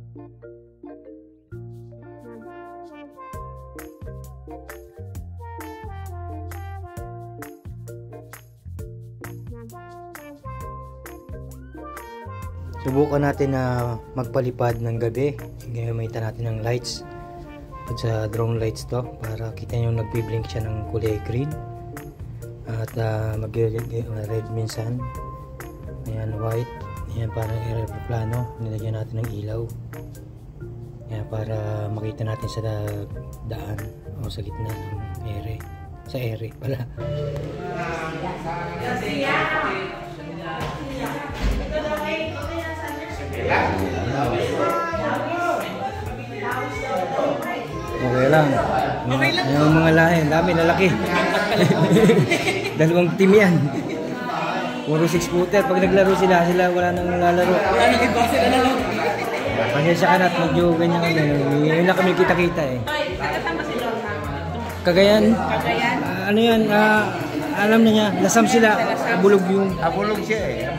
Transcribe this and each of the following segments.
Subukan natin na magpalipad ng gabi. Gamitan natin ng lights. At sa drone lights to para kita nyo nagbiblink siya ng kulay green. At mag-red minsan. Ayan, white. Ayan, parang aeroplano. Nilagyan natin ng ilaw. Ayan, para makita natin sa daan o sa gitna ng ere. Sa ere pala. Okay lang. Yung mga lahi, dami lalaki. Dalawang team yan. Puro 6-footer. Pag naglaro sila wala nang lalaro. Pasensya ka na at medyo ganyan kami. Yun na kami kita-kita eh. Cagayan? Ano yan? Alam na niya. Lasam sila. Abulog yung... Abulog siya eh.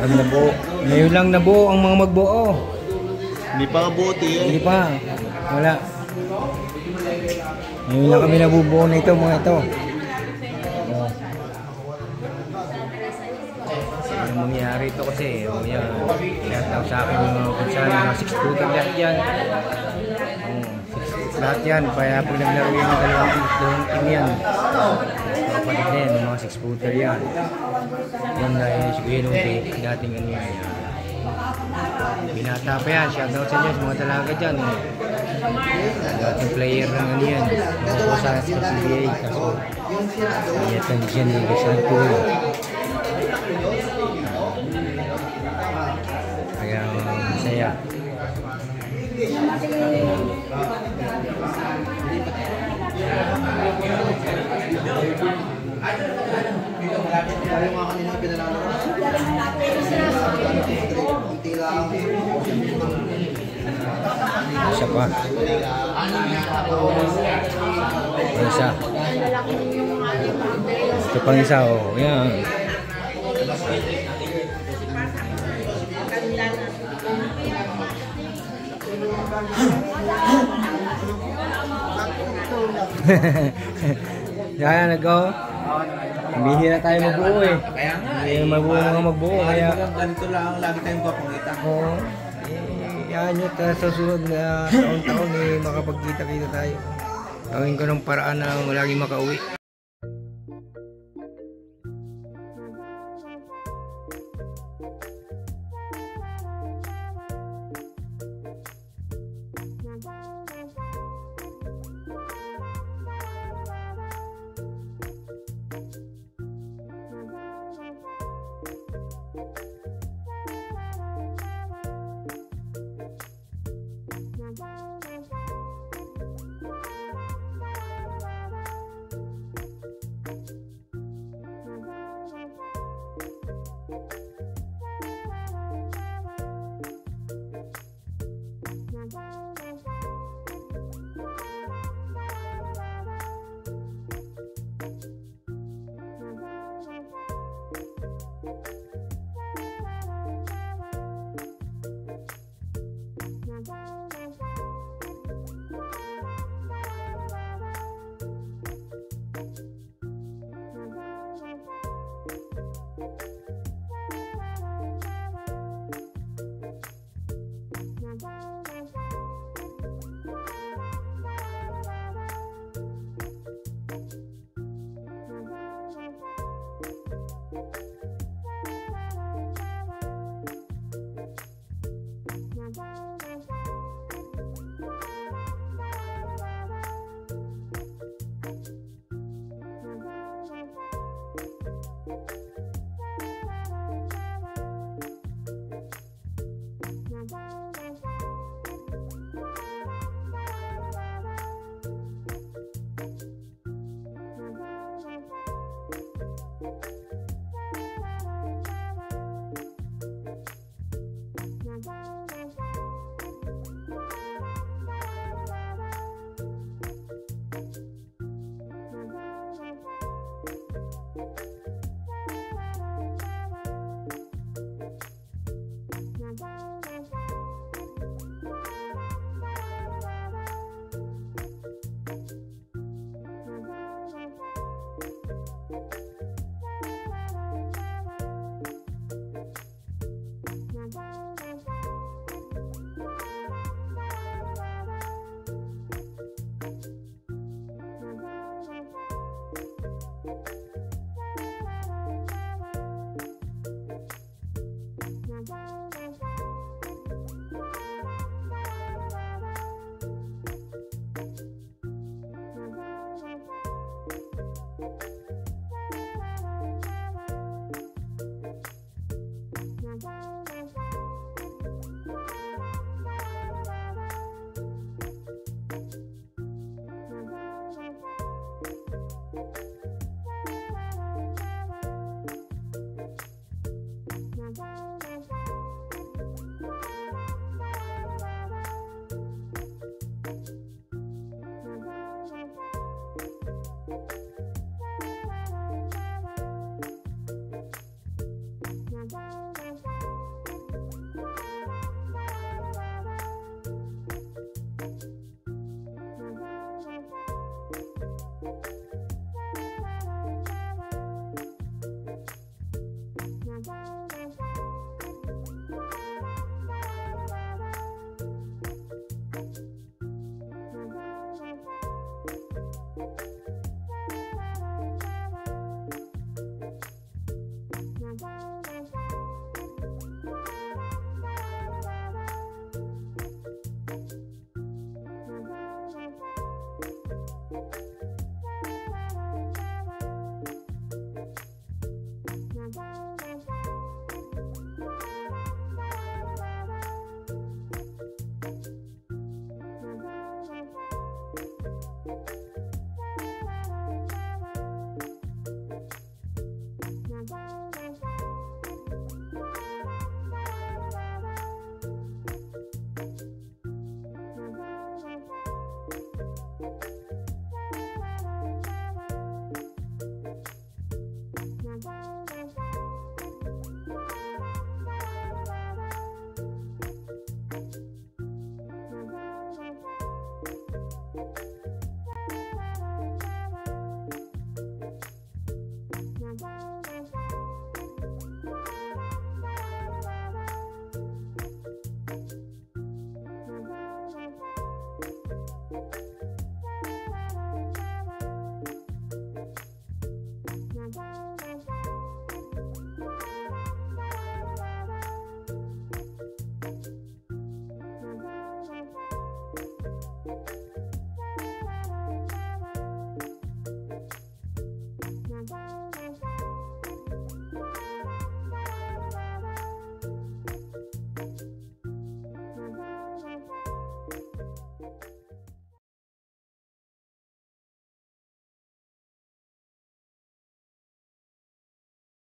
Kami nabuo. Ngayon lang nabuo ang mga magbuo. Hindi pa kabuti eh. Hindi pa. Wala. Ngayon lang kami nabubuo na ito mga ito. Ang mangyayari ito kasi shoutout sa akin yung mga 6-footer lahat yan. Lahat yan. Kaya pag naglaro yan ng dalawang team yan. Kapatid na yan, mga 6-footer yan. Yung siguro yung dating ano yan. Binata pa yan. Shoutout sa inyo sa mga talaga dyan. Dating player ng ano yan. Ako sa CBA. Kaso iyatan dyan yung Santo. Kaya masaya. Isa pa. Isa. Ito pang isa oh. Yan. Yan, nag-go. Bihira tayo magbuo eh. Hindi mabuo mga magbuo. Kaya ganito lang, lagi tayong papangita. Oo. Yan yun, sa susunod na taon-taon eh, makapagkita-kita tayo. Gawin ko ng paraan na laging makauwi.